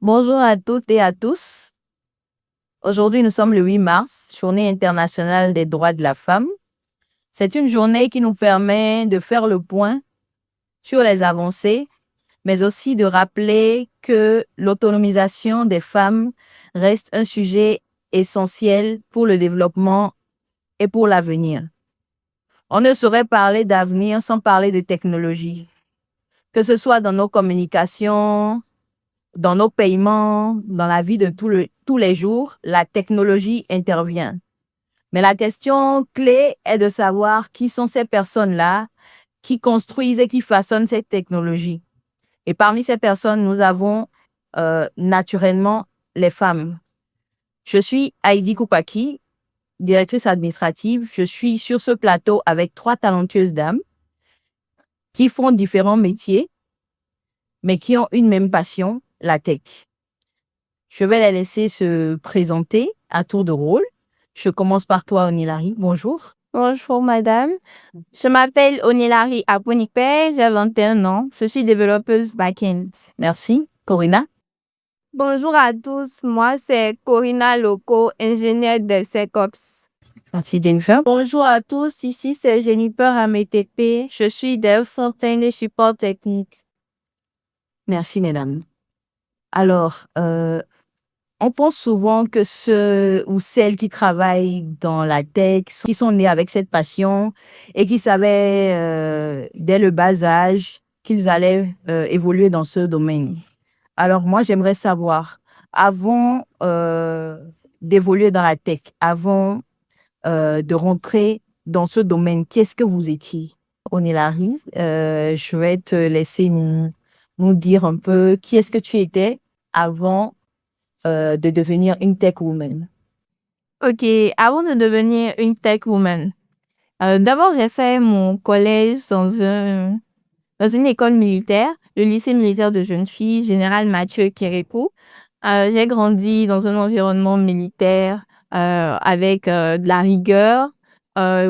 Bonjour à toutes et à tous. Aujourd'hui, nous sommes le 8 mars, Journée internationale des droits de la femme. C'est une journée qui nous permet de faire le point sur les avancées, mais aussi de rappeler que l'autonomisation des femmes reste un sujet essentiel pour le développement et pour l'avenir. On ne saurait parler d'avenir sans parler de technologie, que ce soit dans nos communications, dans nos paiements, dans la vie de tous les jours, la technologie intervient. Mais la question clé est de savoir qui sont ces personnes-là qui construisent et qui façonnent cette technologie. Et parmi ces personnes, nous avons naturellement les femmes. Je suis Heidi Koupaki, directrice administrative. Je suis sur ce plateau avec 3 talentueuses dames qui font différents métiers, mais qui ont une même passion, la tech. Je vais les laisser se présenter à tour de rôle. Je commence par toi, Onilari. Bonjour. Bonjour madame, je m'appelle Onilari Aponikpe, j'ai 21 ans, je suis développeuse back-end. Merci. Corinna. Bonjour à tous, moi c'est Corinna Loco, ingénieure de SecOps. Merci, Jennifer. Bonjour à tous, ici c'est Jennifer Ametepe, je suis dev front-end et support technique. Merci, mesdames. Alors, on pense souvent que ceux ou celles qui travaillent dans la tech, qui sont nés avec cette passion et qui savaient dès le bas âge qu'ils allaient évoluer dans ce domaine. Alors moi, j'aimerais savoir, avant d'évoluer dans la tech, avant de rentrer dans ce domaine, qu'est-ce que vous étiez? Onilari, je vais te laisser nous dire un peu qui est-ce que tu étais avant de devenir une tech woman. Ok, avant de devenir une tech woman, d'abord j'ai fait mon collège dans une école militaire, le lycée militaire de jeunes filles, Général Mathieu Kérékou. J'ai grandi dans un environnement militaire avec de la rigueur,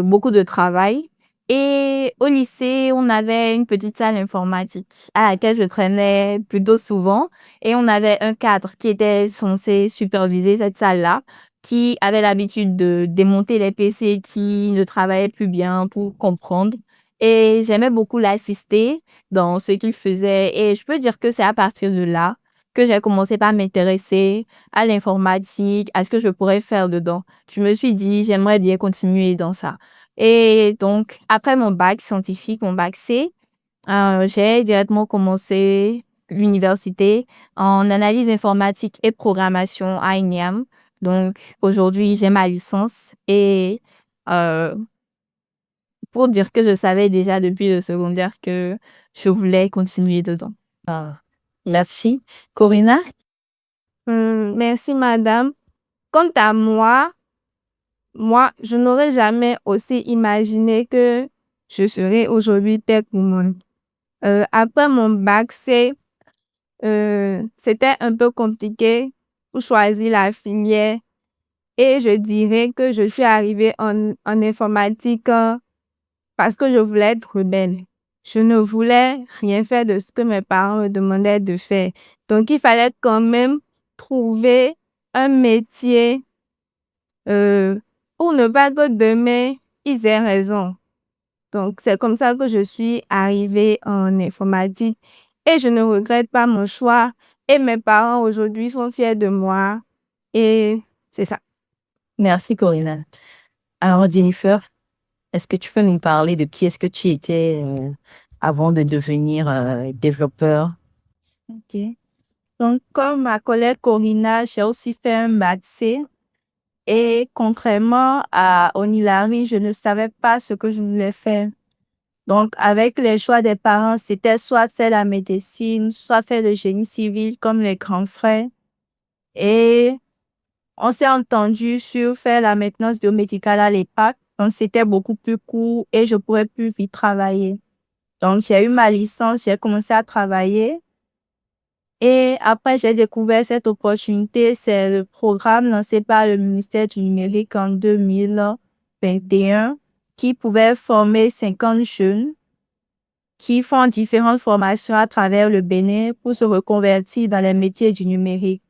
beaucoup de travail. Et au lycée, on avait une petite salle informatique à laquelle je traînais plutôt souvent. Et on avait un cadre qui était censé superviser cette salle-là, qui avait l'habitude de démonter les PC qui ne travaillaient plus bien pour comprendre. Et j'aimais beaucoup l'assister dans ce qu'il faisait. Et je peux dire que c'est à partir de là que j'ai commencé par m'intéresser à l'informatique, à ce que je pourrais faire dedans. Je me suis dit, j'aimerais bien continuer dans ça. Et donc, après mon bac scientifique, mon bac C, j'ai directement commencé l'université en analyse informatique et programmation à INEAM. Donc, aujourd'hui, j'ai ma licence et euh, pour dire que je savais déjà depuis le secondaire que je voulais continuer dedans. Ah, merci. Corinna? Merci, madame. Quant à moi, je n'aurais jamais aussi imaginé que je serais aujourd'hui tech woman. Après mon bac C, c'était un peu compliqué pour choisir la filière et je dirais que je suis arrivée en informatique parce que je voulais être rebelle. Je ne voulais rien faire de ce que mes parents me demandaient de faire. Donc, il fallait quand même trouver un métier pour ne pas que demain, ils aient raison. Donc, c'est comme ça que je suis arrivée en informatique et je ne regrette pas mon choix. Et mes parents aujourd'hui sont fiers de moi et c'est ça. Merci, Corinna. Alors, Jennifer, est-ce que tu peux nous parler de qui est-ce que tu étais avant de devenir développeur? Ok. Donc, comme ma collègue Corina, j'ai aussi fait un bac C. Et contrairement à Onilari, je ne savais pas ce que je voulais faire. Donc, avec les choix des parents, c'était soit faire la médecine, soit faire le génie civil comme les grands frères. Et on s'est entendu sur faire la maintenance biomédicale à l'EPAC. Donc, c'était beaucoup plus court et je pourrais plus vite travailler. Donc, j'ai eu ma licence, j'ai commencé à travailler. Et après, j'ai découvert cette opportunité. C'est le programme lancé par le ministère du Numérique en 2021 qui pouvait former 50 jeunes qui font différentes formations à travers le Bénin pour se reconvertir dans les métiers du numérique.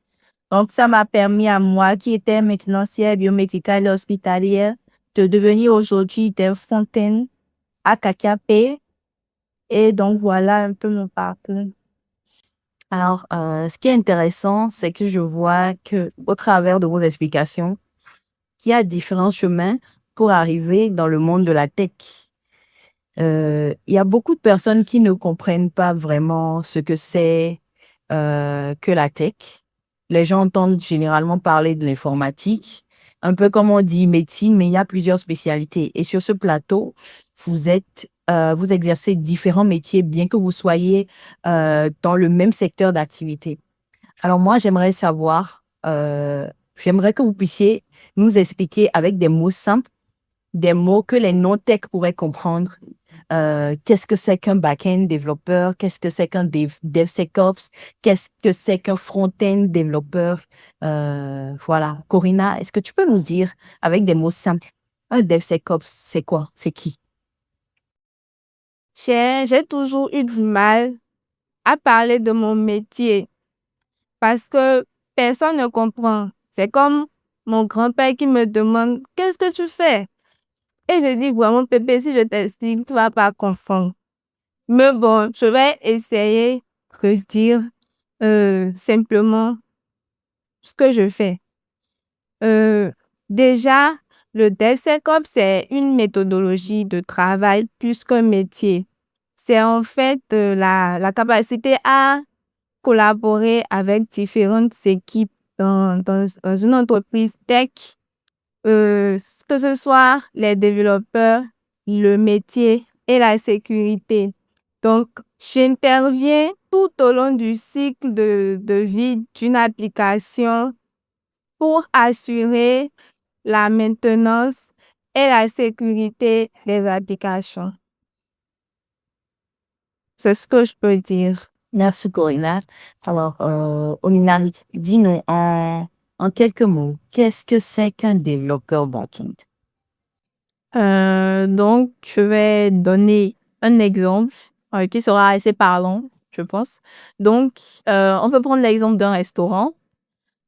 Donc, ça m'a permis à moi, qui étais maintenancière biomédicale et hospitalière, de devenir aujourd'hui des fontaines à KKP. Et donc, voilà un peu mon parcours. Alors, ce qui est intéressant, c'est que je vois que au travers de vos explications, qu'il y a différents chemins pour arriver dans le monde de la tech. Il y a beaucoup de personnes qui ne comprennent pas vraiment ce que c'est que la tech. Les gens entendent généralement parler de l'informatique, un peu comme on dit médecine, mais il y a plusieurs spécialités. Et sur ce plateau, vous exercez différents métiers, bien que vous soyez dans le même secteur d'activité. Alors moi, j'aimerais que vous puissiez nous expliquer avec des mots simples, des mots que les non-tech pourraient comprendre. Qu'est-ce que c'est qu'un back-end développeur? Qu'est-ce que c'est qu'un DevSecOps? Qu'est-ce que c'est qu'un front-end développeur? Voilà. Corinna, est-ce que tu peux nous dire avec des mots simples, un DevSecOps, c'est quoi? C'est qui? J'ai toujours eu du mal à parler de mon métier parce que personne ne comprend. C'est comme mon grand-père qui me demande qu'est-ce que tu fais? Et je dis vraiment, Pépé, si je t'explique, tu vas pas comprendre. Mais bon, je vais essayer de dire simplement ce que je fais. Déjà, le DevSecOps, c'est une méthodologie de travail plus qu'un métier. C'est en fait la capacité à collaborer avec différentes équipes dans une entreprise tech, que ce soit les développeurs, le métier et la sécurité. Donc, j'interviens tout au long du cycle de vie d'une application pour assurer la maintenance et la sécurité des applications. C'est ce que je peux dire. Merci, Corinna. Alors, Olina, dis-nous en quelques mots, qu'est-ce que c'est qu'un développeur back-end? Donc, je vais donner un exemple qui sera assez parlant, je pense. Donc, on peut prendre l'exemple d'un restaurant.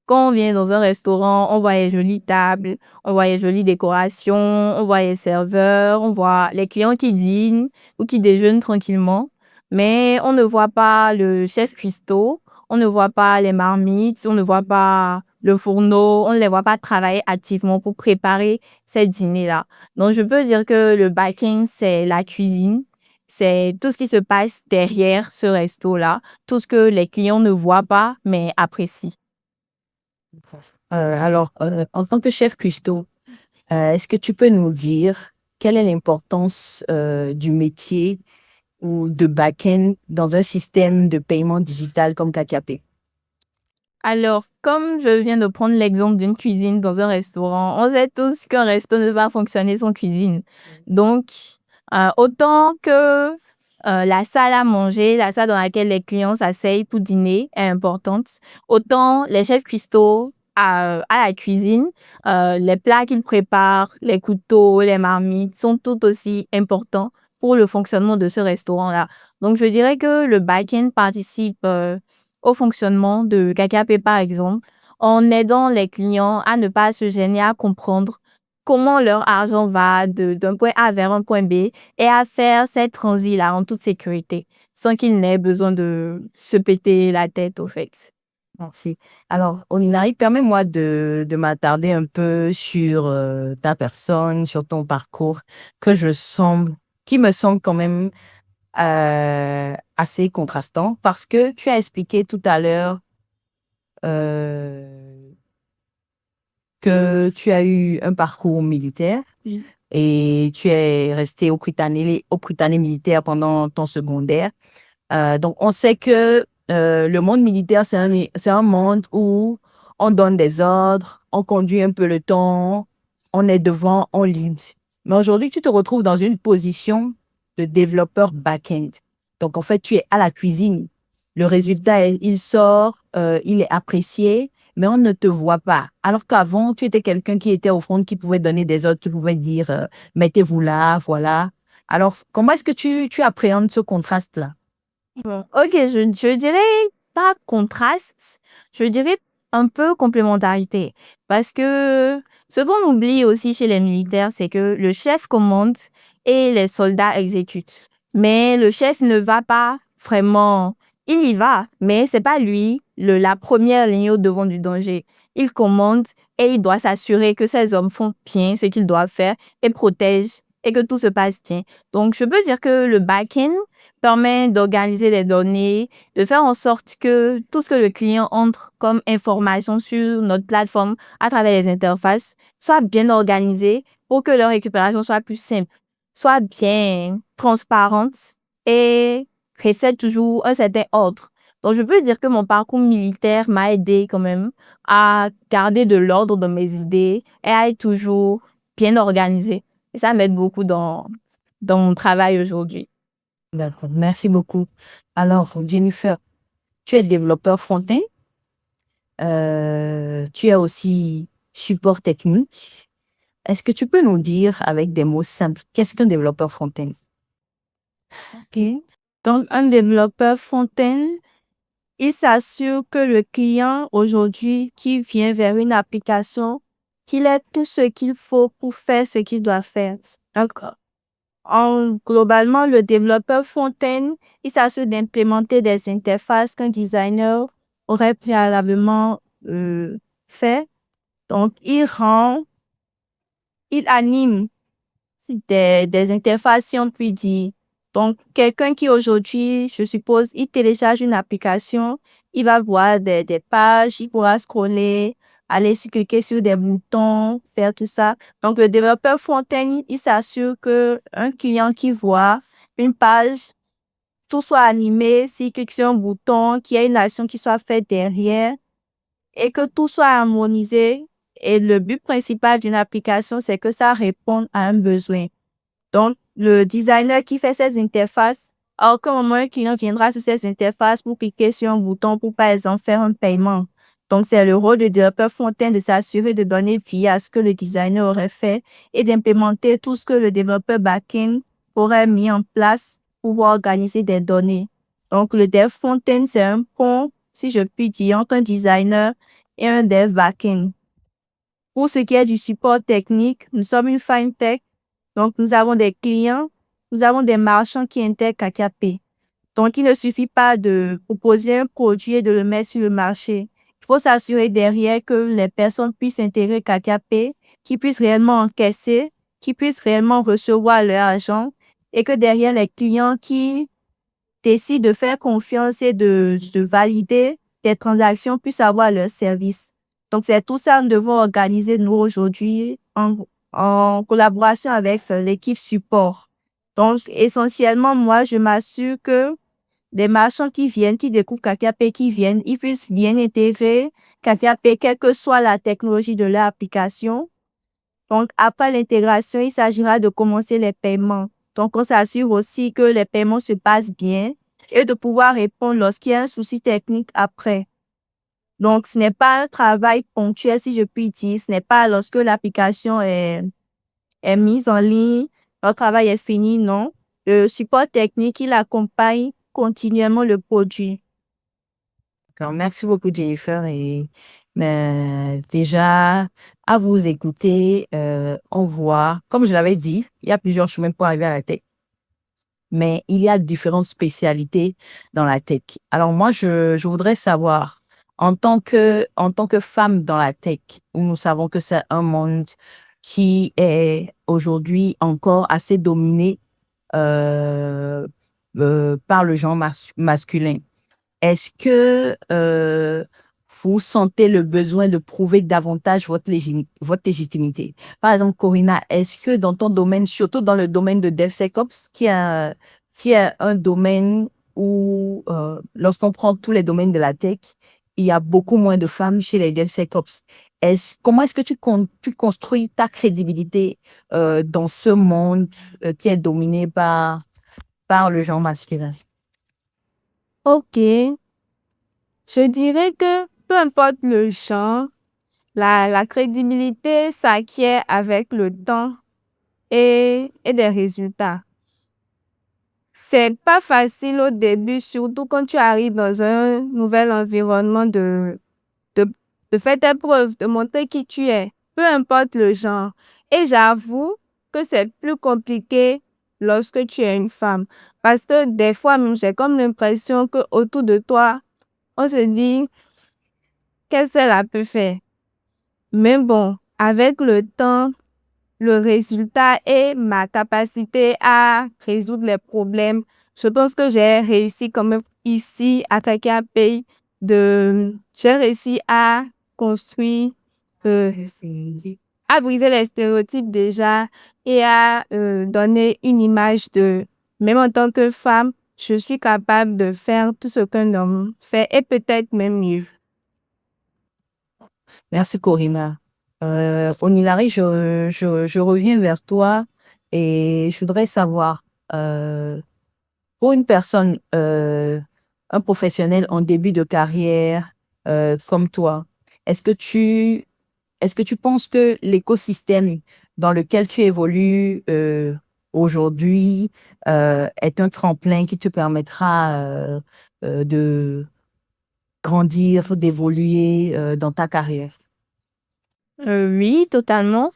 Quand on vient dans un restaurant, on voit les jolies tables, on voit les jolies décorations, on voit les serveurs, on voit les clients qui dînent ou qui déjeunent tranquillement. Mais on ne voit pas le chef cuistot, on ne voit pas les marmites, on ne voit pas le fourneau, on ne les voit pas travailler activement pour préparer ces dîners-là. Donc, je peux dire que le back-end, c'est la cuisine. C'est tout ce qui se passe derrière ce resto-là, tout ce que les clients ne voient pas, mais apprécient. Alors, en tant que chef cuistot, est-ce que tu peux nous dire quelle est l'importance du métier ou de back-end dans un système de paiement digital comme KKP? Alors, comme je viens de prendre l'exemple d'une cuisine dans un restaurant, on sait tous qu'un resto ne va fonctionner sans cuisine. Donc, autant que la salle à manger, la salle dans laquelle les clients s'asseyent pour dîner est importante, autant les chefs cuistots à la cuisine, les plats qu'ils préparent, les couteaux, les marmites sont tout aussi importants pour le fonctionnement de ce restaurant-là. Donc, je dirais que le back-end participe au fonctionnement de KKP, par exemple, en aidant les clients à ne pas se gêner à comprendre comment leur argent va d'un point A vers un point B et à faire ces transits-là en toute sécurité, sans qu'ils n'aient besoin de se péter la tête, au fait. Merci. Alors, Oninari, permets-moi de m'attarder un peu sur ta personne, sur ton parcours, qui me semble quand même assez contrastant, parce que tu as expliqué tout à l'heure que tu as eu un parcours militaire et tu es resté au Prytanée militaire pendant ton secondaire. Donc, on sait que le monde militaire, c'est un monde où on donne des ordres, on conduit un peu le temps, on est devant, on lead. Mais aujourd'hui, tu te retrouves dans une position de développeur back-end. Donc, en fait, tu es à la cuisine. Le résultat, il sort, il est apprécié, mais on ne te voit pas. Alors qu'avant, tu étais quelqu'un qui était au front, qui pouvait donner des ordres, qui pouvait dire, mettez-vous là, voilà. Alors, comment est-ce que tu appréhendes ce contraste-là? Ok, je dirais pas contraste, je dirais un peu complémentarité. Parce que ce qu'on oublie aussi chez les militaires, c'est que le chef commande et les soldats exécutent. Mais le chef ne va pas vraiment, il y va, mais c'est pas lui la première ligne au devant du danger. Il commande et il doit s'assurer que ses hommes font bien ce qu'ils doivent faire et protègent et que tout se passe bien. Donc, je peux dire que le back-end permet d'organiser les données, de faire en sorte que tout ce que le client entre comme information sur notre plateforme à travers les interfaces soit bien organisé pour que leur récupération soit plus simple, soit bien transparente et reflète toujours un certain ordre. Donc, je peux dire que mon parcours militaire m'a aidé quand même à garder de l'ordre dans mes idées et à être toujours bien organisé. Et ça m'aide beaucoup dans mon travail aujourd'hui. D'accord, merci beaucoup. Alors, Jennifer, tu es développeur front-end, tu es aussi support technique. Est-ce que tu peux nous dire avec des mots simples, qu'est-ce qu'un développeur front-end? Ok. Donc, un développeur front-end, il s'assure que le client aujourd'hui qui vient vers une application, qu'il ait tout ce qu'il faut pour faire ce qu'il doit faire. Donc, globalement, le développeur front-end, il s'assure d'implémenter des interfaces qu'un designer aurait préalablement fait. Donc, il anime des interfaces, si on peut dire. Donc, quelqu'un qui aujourd'hui, je suppose, il télécharge une application, il va voir des pages, il pourra scroller, cliquer sur des boutons, faire tout ça. Donc, le développeur front-end, il s'assure que un client qui voit une page, tout soit animé, s'il clique sur un bouton, qu'il y ait une action qui soit faite derrière et que tout soit harmonisé. Et le but principal d'une application, c'est que ça réponde à un besoin. Donc, le designer qui fait ces interfaces, à aucun moment un client viendra sur ces interfaces pour cliquer sur un bouton pour, par exemple, faire un paiement. Donc, c'est le rôle du développeur front-end de s'assurer de donner vie à ce que le designer aurait fait et d'implémenter tout ce que le développeur back-end aurait mis en place pour pouvoir organiser des données. Donc, le dev front-end, c'est un pont, si je puis dire, entre un designer et un dev back-end. Pour ce qui est du support technique, nous sommes une fintech. Donc, nous avons des clients, nous avons des marchands qui intègrent KKP. Donc, il ne suffit pas de proposer un produit et de le mettre sur le marché. Il faut s'assurer derrière que les personnes puissent intégrer KKP, qu'ils puissent réellement encaisser, qu'ils puissent réellement recevoir leur argent et que derrière les clients qui décident de faire confiance et de valider des transactions puissent avoir leur service. Donc, c'est tout ça que nous devons organiser, nous, aujourd'hui, en collaboration avec l'équipe support. Donc, essentiellement, moi, je m'assure que les marchands qui viennent, qui découvrent KKP, qui viennent, ils puissent bien intégrer KKP, quelle que soit la technologie de leur application. Donc, après l'intégration, il s'agira de commencer les paiements. Donc, on s'assure aussi que les paiements se passent bien et de pouvoir répondre lorsqu'il y a un souci technique après. Donc, ce n'est pas un travail ponctuel, si je puis dire. Ce n'est pas lorsque l'application est mise en ligne, le travail est fini, non. Le support technique, il accompagne continuellement le produit. Alors, merci beaucoup, Jennifer. Et déjà, à vous écouter, on voit, comme je l'avais dit, il y a plusieurs chemins pour arriver à la tech, mais il y a différentes spécialités dans la tech. Alors moi, je voudrais savoir, en tant que femme dans la tech, où nous savons que c'est un monde qui est aujourd'hui encore assez dominé par le genre masculin. Est-ce que vous sentez le besoin de prouver davantage votre légitimité? Par exemple, Corinna, est-ce que dans ton domaine, surtout dans le domaine de DevSecOps, qui est un domaine où, lorsqu'on prend tous les domaines de la tech, il y a beaucoup moins de femmes chez les DevSecOps. Comment est-ce que tu construis ta crédibilité dans ce monde qui est dominé par le genre masculin? Ok. Je dirais que peu importe le genre, la crédibilité s'acquiert avec le temps et des résultats. C'est pas facile au début, surtout quand tu arrives dans un nouvel environnement de, de faire tes preuves, de montrer qui tu es, peu importe le genre. Et j'avoue que c'est plus compliqué lorsque tu es une femme. Parce que des fois, même, j'ai comme l'impression que autour de toi, on se dit, qu'est-ce qu'elle a pu faire? Mais bon, avec le temps, le résultat et ma capacité à résoudre les problèmes, je pense que j'ai réussi quand même ici à Takapei j'ai réussi à construire, euh, à briser les stéréotypes déjà et à donner une image même en tant que femme, je suis capable de faire tout ce qu'un homme fait et peut-être même mieux. Merci, Corina. Onilari, je reviens vers toi et je voudrais savoir, pour une personne, un professionnel en début de carrière, comme toi, est-ce que est-ce que tu penses que l'écosystème dans lequel tu évolues, aujourd'hui, est un tremplin qui te permettra, de grandir, d'évoluer, dans ta carrière? Oui, totalement.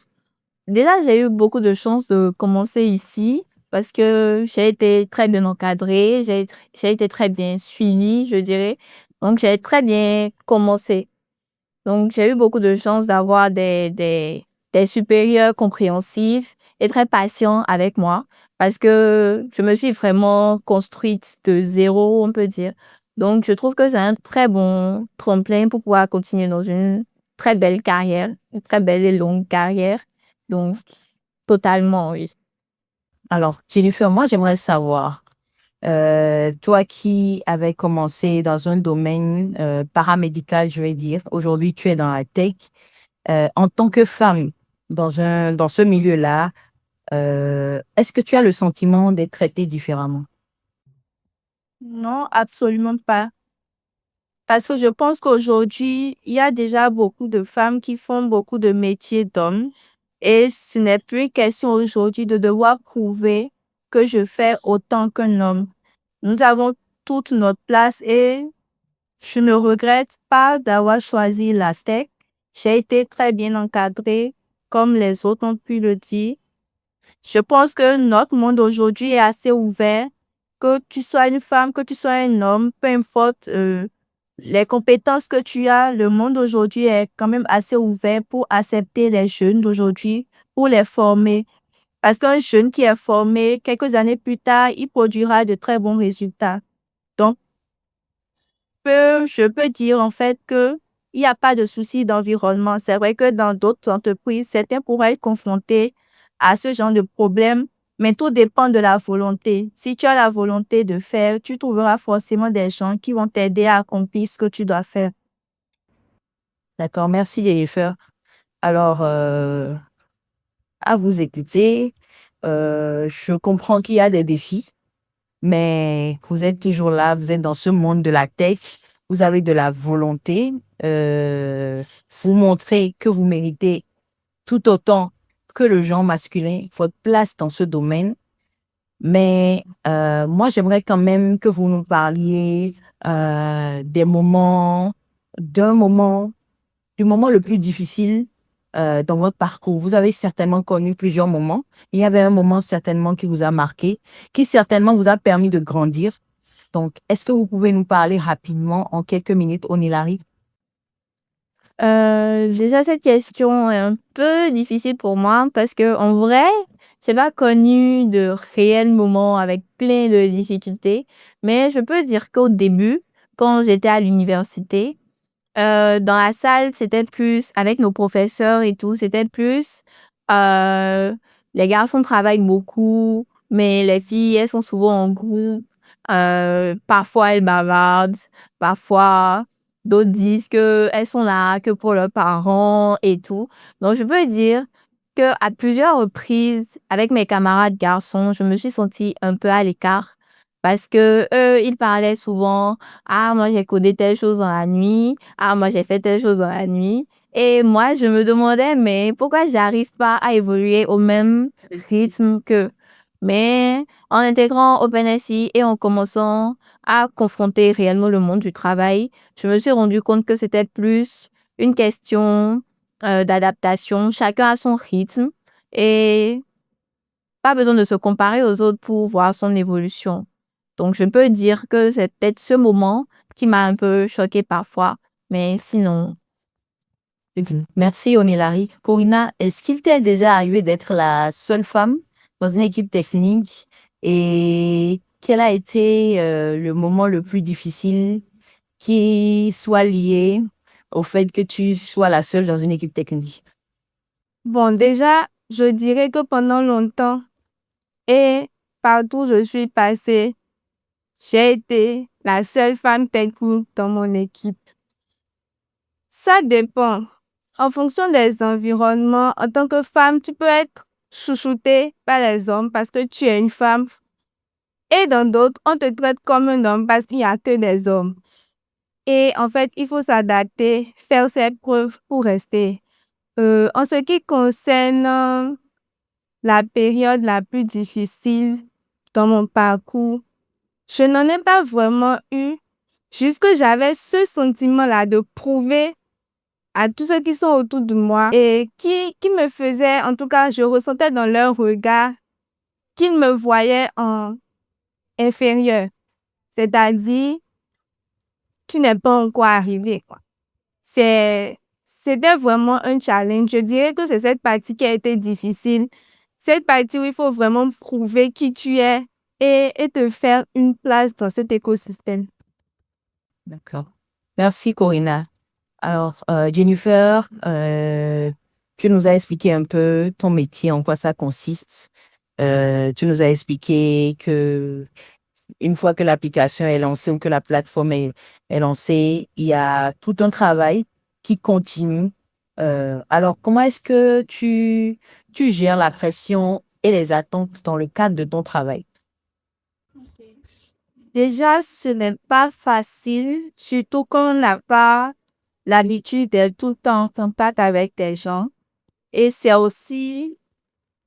Déjà, j'ai eu beaucoup de chance de commencer ici parce que j'ai été très bien encadrée, j'ai été très bien suivie, je dirais. Donc, j'ai très bien commencé. Donc, j'ai eu beaucoup de chance d'avoir des supérieurs compréhensifs et très patients avec moi parce que je me suis vraiment construite de zéro, on peut dire. Donc, je trouve que c'est un très bon tremplin pour pouvoir continuer dans une très belle carrière, une très belle et longue carrière. Donc, totalement, oui. Alors, Jennifer, moi, j'aimerais savoir, toi qui avais commencé dans un domaine paramédical, je vais dire, aujourd'hui tu es dans la tech, en tant que femme dans ce milieu-là, est-ce que tu as le sentiment d'être traitée différemment? Non, absolument pas. Parce que je pense qu'aujourd'hui, il y a déjà beaucoup de femmes qui font beaucoup de métiers d'hommes et ce n'est plus question aujourd'hui de devoir prouver que je fais autant qu'un homme. Nous avons toute notre place et je ne regrette pas d'avoir choisi la tech. J'ai été très bien encadrée, comme les autres ont pu le dire. Je pense que notre monde aujourd'hui est assez ouvert, que tu sois une femme, que tu sois un homme, peu importe les compétences que tu as, le monde aujourd'hui est quand même assez ouvert pour accepter les jeunes d'aujourd'hui, pour les former. Parce qu'un jeune qui est formé, quelques années plus tard, il produira de très bons résultats. Donc, je peux dire en fait que il n'y a pas de souci d'environnement. C'est vrai que dans d'autres entreprises, certains pourraient être confrontés à ce genre de problème, mais tout dépend de la volonté. Si tu as la volonté de faire, tu trouveras forcément des gens qui vont t'aider à accomplir ce que tu dois faire. D'accord, merci Jennifer. Alors, à vous écouter, je comprends qu'il y a des défis, mais vous êtes toujours là, vous êtes dans ce monde de la tech, vous avez de la volonté, vous montrez que vous méritez tout autant que le genre masculin votre place dans ce domaine. Mais moi, j'aimerais quand même que vous nous parliez d'un moment, du moment le plus difficile dans votre parcours. Vous avez certainement connu plusieurs moments. Il y avait un moment certainement qui vous a marqué, qui certainement vous a permis de grandir. Donc, est-ce que vous pouvez nous parler rapidement en quelques minutes, Onilari? Déjà, cette question est un peu difficile pour moi parce que en vrai, j'ai pas connu de réels moments avec plein de difficultés. Mais je peux dire qu'au début, quand j'étais à l'université, dans la salle, c'était plus avec nos professeurs et tout, c'était plus euh, les garçons travaillent beaucoup, mais les filles, elles sont souvent en groupe. Parfois, elles bavardent, parfois, d'autres disent qu'elles sont là que pour leurs parents et tout. Donc, je peux dire que à plusieurs reprises, avec mes camarades garçons, je me suis sentie un peu à l'écart parce que eux, ils parlaient souvent, ah, moi, j'ai codé telle chose dans la nuit. Ah, moi, j'ai fait telle chose dans la nuit. Et moi, je me demandais, mais pourquoi j'arrive pas à évoluer au même rythme qu'eux? Mais en intégrant OpenAI et en commençant à confronter réellement le monde du travail, je me suis rendu compte que c'était plus une question d'adaptation. Chacun a son rythme et pas besoin de se comparer aux autres pour voir son évolution. Donc, je peux dire que c'est peut-être ce moment qui m'a un peu choquée parfois. Mais sinon, Merci, Onilari. Corina, est-ce qu'il t'est déjà arrivé d'être la seule femme dans une équipe technique et quel a été le moment le plus difficile qui soit lié au fait que tu sois la seule dans une équipe technique? Bon, déjà, je dirais que pendant longtemps et partout où je suis passée, j'ai été la seule femme technique dans mon équipe. Ça dépend. En fonction des environnements, en tant que femme, tu peux être chouchoutée par les hommes parce que tu es une femme. Et dans d'autres, on te traite comme un homme parce qu'il n'y a que des hommes. Et en fait, il faut s'adapter, faire ses preuves pour rester. En ce qui concerne la période la plus difficile dans mon parcours, je n'en ai pas vraiment eu. Juste que j'avais ce sentiment-là de prouver à tous ceux qui sont autour de moi et qui me faisaient, en tout cas, je ressentais dans leur regard qu'ils me voyaient en inférieur. C'est-à-dire, tu n'es pas encore arrivé, quoi. C'était vraiment un challenge. Je dirais que c'est cette partie qui a été difficile. Cette partie où il faut vraiment prouver qui tu es et te faire une place dans cet écosystème. D'accord. Merci, Corina. Alors, Jennifer, tu nous as expliqué un peu ton métier, en quoi ça consiste. Tu nous as expliqué que une fois que l'application est lancée ou que la plateforme est lancée, il y a tout un travail qui continue. Alors, comment est-ce que tu gères la pression et les attentes dans le cadre de ton travail? Déjà, ce n'est pas facile, surtout quand on n'a pas l'habitude d'être tout le temps en contact avec des gens. Et c'est aussi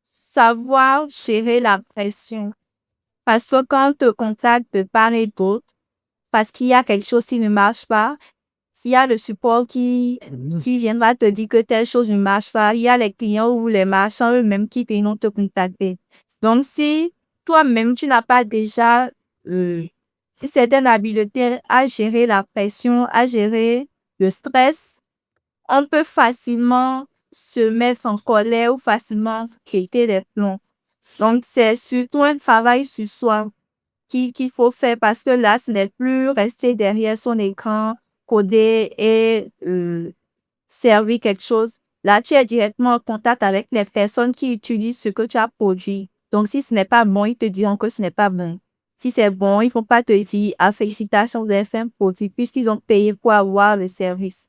savoir gérer la pression. Parce que quand on te contacte de part et d'autre, parce qu'il y a quelque chose qui ne marche pas, s'il y a le support qui viendra te dire que telle chose ne marche pas, il y a les clients ou les marchands eux-mêmes qui viennent te contacter. Donc, si toi-même, tu n'as pas déjà une certaine habileté à gérer la pression, à gérer le stress, on peut facilement se mettre en colère ou facilement péter des plombs. Donc, c'est surtout un travail sur soi qu'il faut faire parce que là, ce n'est plus rester derrière son écran, coder et servir quelque chose. Là, tu es directement en contact avec les personnes qui utilisent ce que tu as produit. Donc, si ce n'est pas bon, ils te diront que ce n'est pas bon. Si c'est bon, ils ne vont pas te dire « Ah, félicitations, vous avez fait un produit » puisqu'ils ont payé pour avoir le service.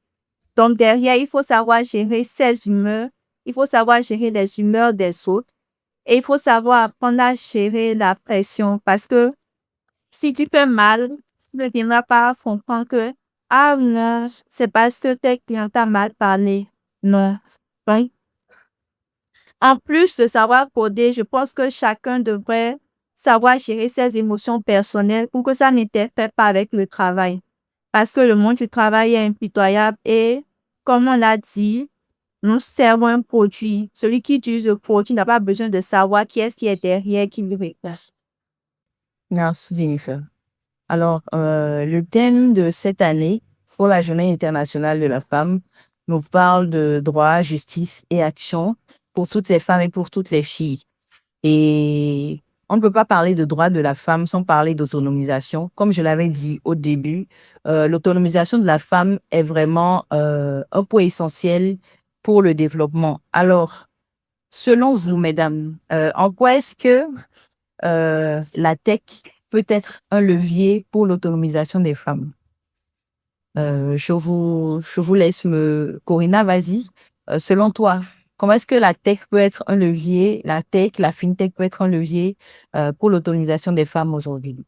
Donc, derrière, il faut savoir gérer ses humeurs. Il faut savoir gérer les humeurs des autres. Et il faut savoir apprendre à gérer la pression parce que si tu fais mal, tu ne viendras pas comprendre que ah non, c'est parce que tes clients t'ont mal parlé. Non. Oui. En plus de savoir coder, je pense que chacun devrait savoir gérer ses émotions personnelles pour que ça n'interfère pas avec le travail. Parce que le monde du travail est impitoyable et, comme on l'a dit, nous servons un produit. Celui qui utilise le produit n'a pas besoin de savoir qui est-ce qui est derrière, qui le répond. Merci, Jennifer. Alors, le thème de cette année pour la Journée internationale de la femme nous parle de droit, justice et action pour toutes les femmes et pour toutes les filles. Et on ne peut pas parler de droit de la femme sans parler d'autonomisation. Comme je l'avais dit au début, l'autonomisation de la femme est vraiment un point essentiel pour le développement. Alors, selon vous, mesdames, en quoi est-ce que la tech peut être un levier pour l'autonomisation des femmes? Je vous laisse Corina, vas-y. Selon toi, comment est-ce que la tech peut être un levier, la fintech peut être un levier pour l'autonomisation des femmes aujourd'hui?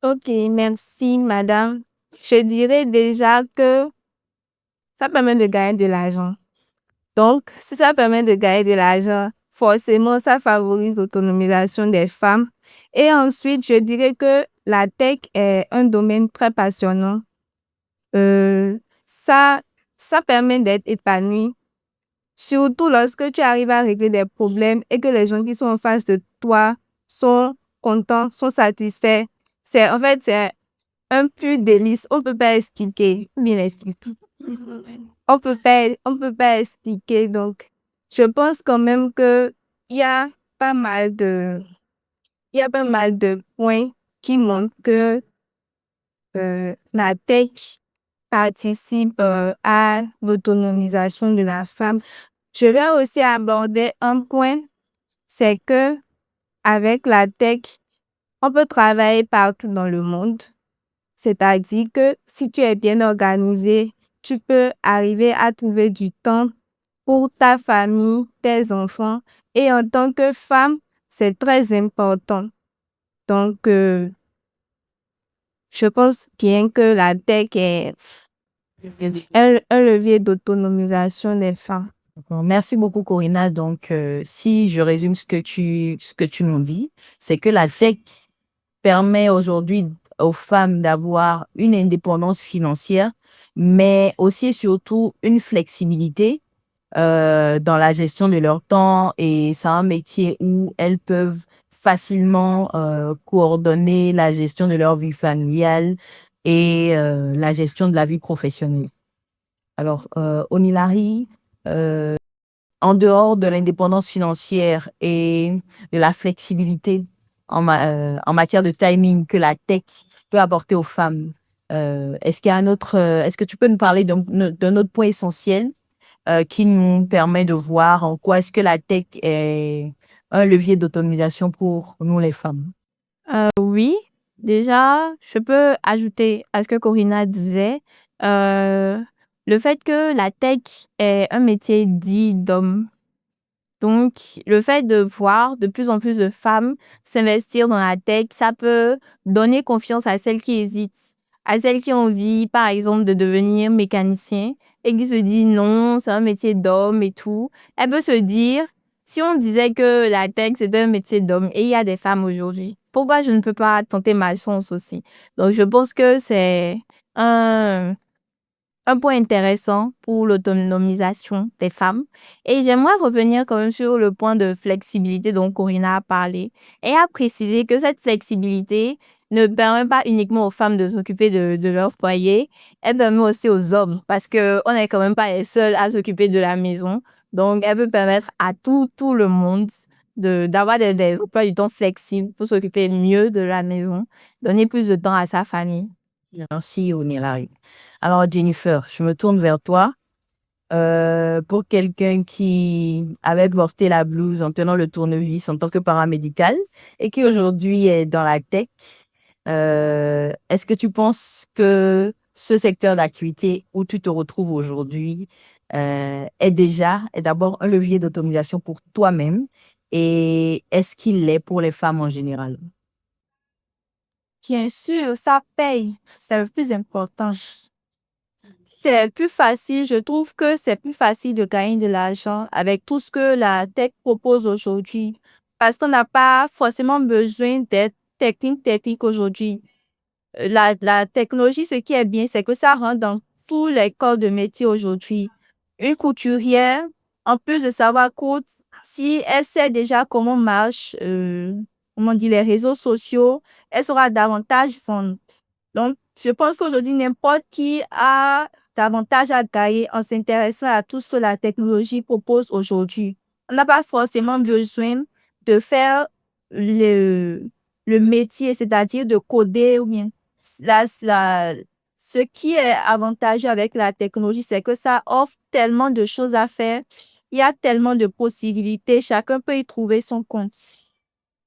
Ok, merci madame. Je dirais déjà que ça permet de gagner de l'argent. Donc, si ça permet de gagner de l'argent, forcément, ça favorise l'autonomisation des femmes. Et ensuite, je dirais que la tech est un domaine très passionnant. Euh, ça, ça permet d'être épanoui, surtout lorsque tu arrives à régler des problèmes et que les gens qui sont en face de toi sont contents, sont satisfaits. C'est un pur délice. On peut pas expliquer. Bien les filles. On peut pas expliquer. Donc, je pense quand même que il y a pas mal de, il y a pas mal de points qui montrent que la tech participe à l'autonomisation de la femme. Je vais aussi aborder un point, c'est que avec la tech, on peut travailler partout dans le monde. C'est-à-dire que si tu es bien organisé, tu peux arriver à trouver du temps pour ta famille, tes enfants. Et en tant que femme, c'est très important. Donc, je pense bien que la tech est un levier d'autonomisation des femmes. Bon, merci beaucoup, Corina. Donc, si je résume ce que tu nous dis, c'est que la tech permet aujourd'hui aux femmes d'avoir une indépendance financière, mais aussi et surtout une flexibilité dans la gestion de leur temps, et c'est un métier où elles peuvent facilement coordonner la gestion de leur vie familiale et la gestion de la vie professionnelle. Alors, Onilari, en dehors de l'indépendance financière et de la flexibilité en matière de timing que la tech peut apporter aux femmes, est-ce que tu peux nous parler d'un autre point essentiel qui nous permet de voir en quoi est-ce que la tech est un levier d'autonomisation pour nous les femmes? Oui, déjà, je peux ajouter à ce que Corina disait, le fait que la tech est un métier dit d'homme. Donc, le fait de voir de plus en plus de femmes s'investir dans la tech, ça peut donner confiance à celles qui hésitent, à celles qui ont envie, par exemple, de devenir mécanicien et qui se disent non, c'est un métier d'homme et tout. Elle peut se dire, si on disait que la tech, c'était un métier d'homme et il y a des femmes aujourd'hui, pourquoi je ne peux pas tenter ma chance aussi? Donc, je pense que c'est un un point intéressant pour l'autonomisation des femmes. Et j'aimerais revenir quand même sur le point de flexibilité dont Corina a parlé et a précisé que cette flexibilité ne permet pas uniquement aux femmes de s'occuper de leur foyer, elle permet aussi aux hommes parce que on n'est quand même pas les seuls à s'occuper de la maison. Donc, elle peut permettre à tout le monde d'avoir des emplois du temps flexibles pour s'occuper mieux de la maison, donner plus de temps à sa famille. Merci, Onilari. Alors, Jennifer, je me tourne vers toi. Pour quelqu'un qui avait porté la blouse en tenant le tournevis en tant que paramédical et qui aujourd'hui est dans la tech, est-ce que tu penses que ce secteur d'activité où tu te retrouves aujourd'hui est d'abord un levier d'autonomisation pour toi-même, et est-ce qu'il l'est pour les femmes en général? Bien sûr, ça paye. C'est le plus important. C'est plus facile, je trouve que c'est plus facile de gagner de l'argent avec tout ce que la tech propose aujourd'hui. Parce qu'on n'a pas forcément besoin d'être technique aujourd'hui. La technologie, ce qui est bien, c'est que ça rentre dans tous les corps de métier aujourd'hui. Une couturière, en plus de savoir coudre, si elle sait déjà comment marchent, comment on dit, les réseaux sociaux, elle saura davantage vendre. Donc, je pense qu'aujourd'hui, n'importe qui a davantage à gagner en s'intéressant à tout ce que la technologie propose aujourd'hui. On n'a pas forcément besoin de faire le métier, c'est-à-dire de coder ou bien. Ce qui est avantageux avec la technologie, c'est que ça offre tellement de choses à faire. Il y a tellement de possibilités. Chacun peut y trouver son compte.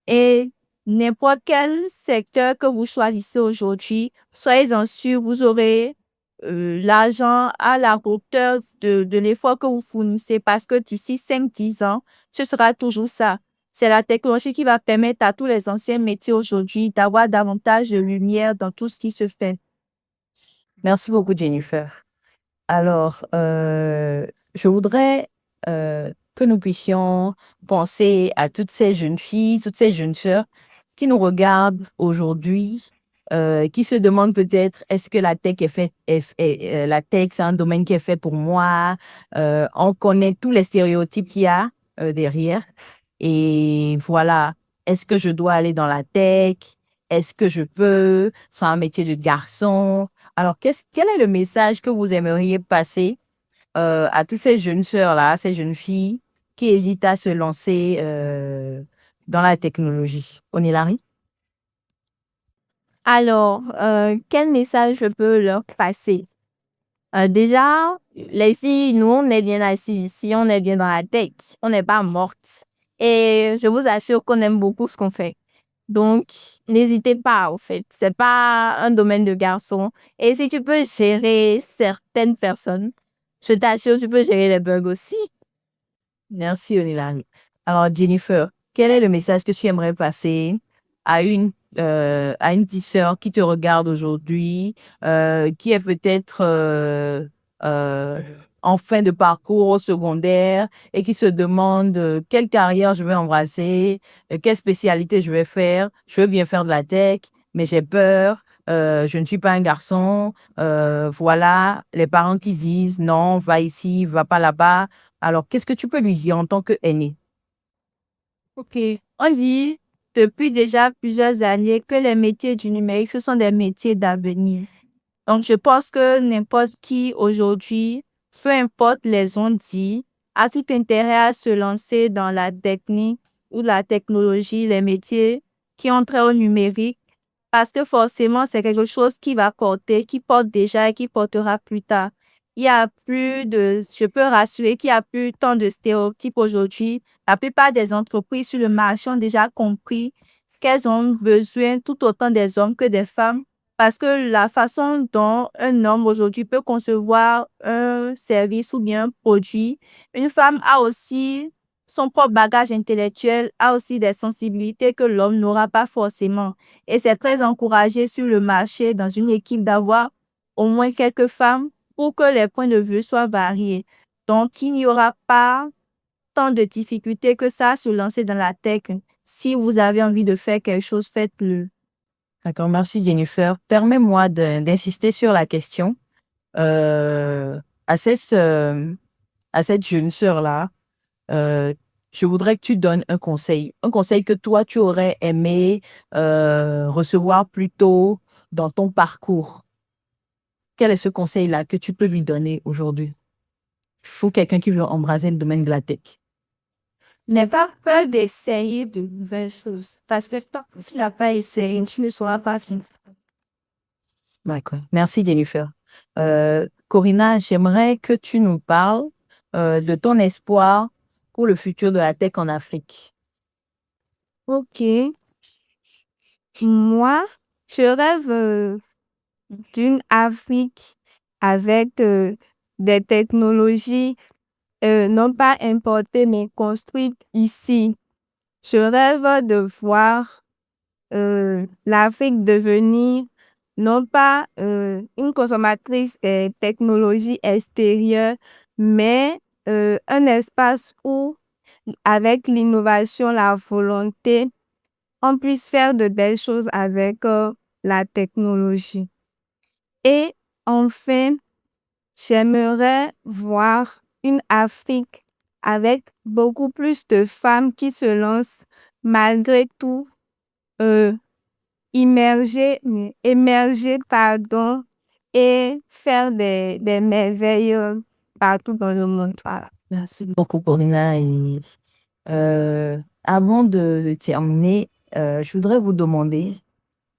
Et n'importe quel secteur que vous choisissez aujourd'hui, soyez-en sûr, vous aurez l'argent à la hauteur de l'effort que vous fournissez, parce que d'ici 5-10 ans, ce sera toujours ça. C'est la technologie qui va permettre à tous les anciens métiers aujourd'hui d'avoir davantage de lumière dans tout ce qui se fait. Merci beaucoup, Jennifer. Alors, je voudrais que nous puissions penser à toutes ces jeunes filles, toutes ces jeunes sœurs qui nous regardent aujourd'hui, qui se demandent peut-être est-ce que la tech la tech c'est un domaine qui est fait pour moi. On connaît tous les stéréotypes qu'il y a derrière. Et voilà, est-ce que je dois aller dans la tech? Est-ce que je peux? C'est un métier de garçon. Alors, quel est le message que vous aimeriez passer à toutes ces jeunes sœurs-là, ces jeunes filles qui hésitent à se lancer dans la technologie? Onilari? Alors, quel message je peux leur passer? Déjà, les filles, nous, on est bien assis ici, on est bien dans la tech, on n'est pas mortes. Et je vous assure qu'on aime beaucoup ce qu'on fait. Donc, n'hésitez pas, au fait. C'est pas un domaine de garçon. Et si tu peux gérer certaines personnes, je t'assure, tu peux gérer les bugs aussi. Merci, Onilari. Alors, Jennifer, quel est le message que tu aimerais passer à une petite sœur qui te regarde aujourd'hui, qui est peut-être euh, en fin de parcours au secondaire et qui se demande quelle carrière je vais embrasser, quelle spécialité je vais faire. Je veux bien faire de la tech, mais j'ai peur. Je ne suis pas un garçon. Voilà, les parents qui disent non, va ici, va pas là-bas. Alors, qu'est-ce que tu peux lui dire en tant qu'aîné? Ok. On dit depuis déjà plusieurs années que les métiers du numérique, ce sont des métiers d'avenir. Donc, je pense que n'importe qui aujourd'hui, peu importe les on dit, a tout intérêt à se lancer dans la technique ou la technologie, les métiers qui ont trait au numérique, parce que forcément, c'est quelque chose qui va porter, qui porte déjà et qui portera plus tard. Il y a plus de, je peux rassurer qu'il y a plus tant de stéréotypes aujourd'hui. La plupart des entreprises sur le marché ont déjà compris qu'elles ont besoin tout autant des hommes que des femmes, parce que la façon dont un homme aujourd'hui peut concevoir un service ou bien un produit, une femme a aussi son propre bagage intellectuel, a aussi des sensibilités que l'homme n'aura pas forcément. Et c'est très encouragé sur le marché, dans une équipe, d'avoir au moins quelques femmes pour que les points de vue soient variés. Donc, il n'y aura pas tant de difficultés que ça à se lancer dans la tech. Si vous avez envie de faire quelque chose, faites-le. D'accord, merci Jennifer. Permets-moi d'insister sur la question euh, à cette, euh, à cette jeune sœur-là. euh, je voudrais que tu donnes un conseil que toi, tu aurais aimé recevoir plus tôt dans ton parcours. Quel est ce conseil-là que tu peux lui donner aujourd'hui pour quelqu'un qui veut embrasser le domaine de la tech? N'aie pas peur d'essayer de nouvelles choses. Parce que tant que tu n'as pas essayé, tu ne sauras pas faire. D'accord. Merci Jennifer. Corinna, j'aimerais que tu nous parles de ton espoir pour le futur de la tech en Afrique. Ok. Moi, je rêve d'une Afrique avec des technologies non pas importées mais construites ici. Je rêve de voir l'Afrique devenir non pas une consommatrice des technologies extérieures, mais un espace où, avec l'innovation, la volonté, on puisse faire de belles choses avec la technologie. Et enfin, j'aimerais voir une Afrique avec beaucoup plus de femmes qui se lancent malgré tout, euh, émerger, pardon, et faire des merveilles partout dans le monde. Voilà. Merci beaucoup, Corinna. Et, avant de terminer, je voudrais vous demander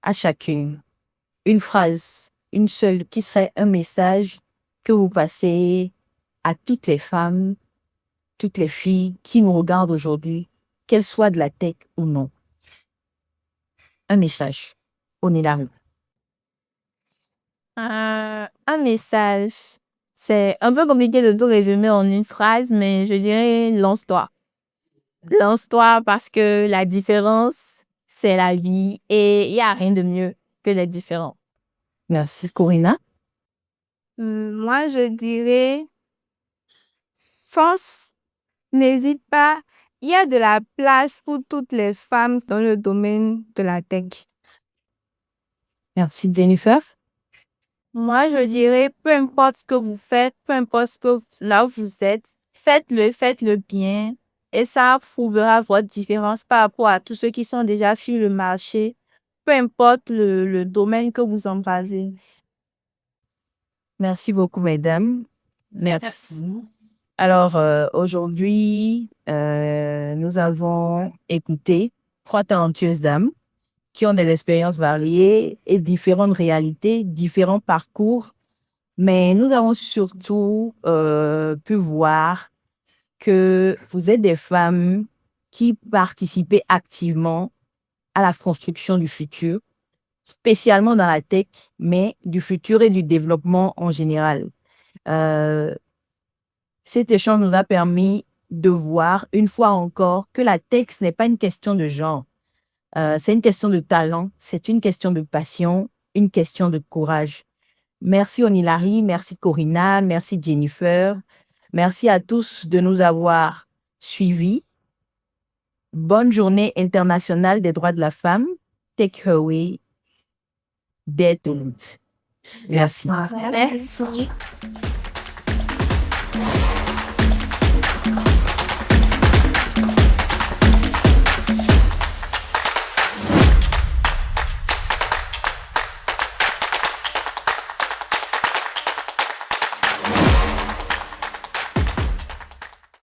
à chacune une phrase, une seule, qui serait un message que vous passez à toutes les femmes, toutes les filles qui nous regardent aujourd'hui, qu'elles soient de la tech ou non. Un message. On est là. Un message. C'est un peu compliqué de tout résumer en une phrase, mais je dirais lance-toi. Lance-toi parce que la différence, c'est la vie et il n'y a rien de mieux que d'être différent. Merci, Corinna. Moi, je dirais fonce N'hésite pas, il y a de la place pour toutes les femmes dans le domaine de la tech. Merci, Jennifer. Moi, je dirais, peu importe ce que vous faites, peu importe là où vous êtes, faites-le bien. Et ça prouvera votre différence par rapport à tous ceux qui sont déjà sur le marché, peu importe le domaine que vous embrasez. Merci beaucoup, mesdames. Merci. Alors, aujourd'hui, nous avons écouté 3 talentueuses dames qui ont des expériences variées et différentes réalités, différents parcours. Mais nous avons surtout pu voir que vous êtes des femmes qui participaient activement à la construction du futur, spécialement dans la tech, mais du futur et du développement en général. Cet échange nous a permis de voir une fois encore que la tech, ce n'est pas une question de genre. C'est une question de talent, c'est une question de passion, une question de courage. Merci Onilari, merci Corinna, merci Jennifer. Merci à tous de nous avoir suivis. Bonne journée internationale des droits de la femme. Take her way. Dès Toulouse. Merci. Merci.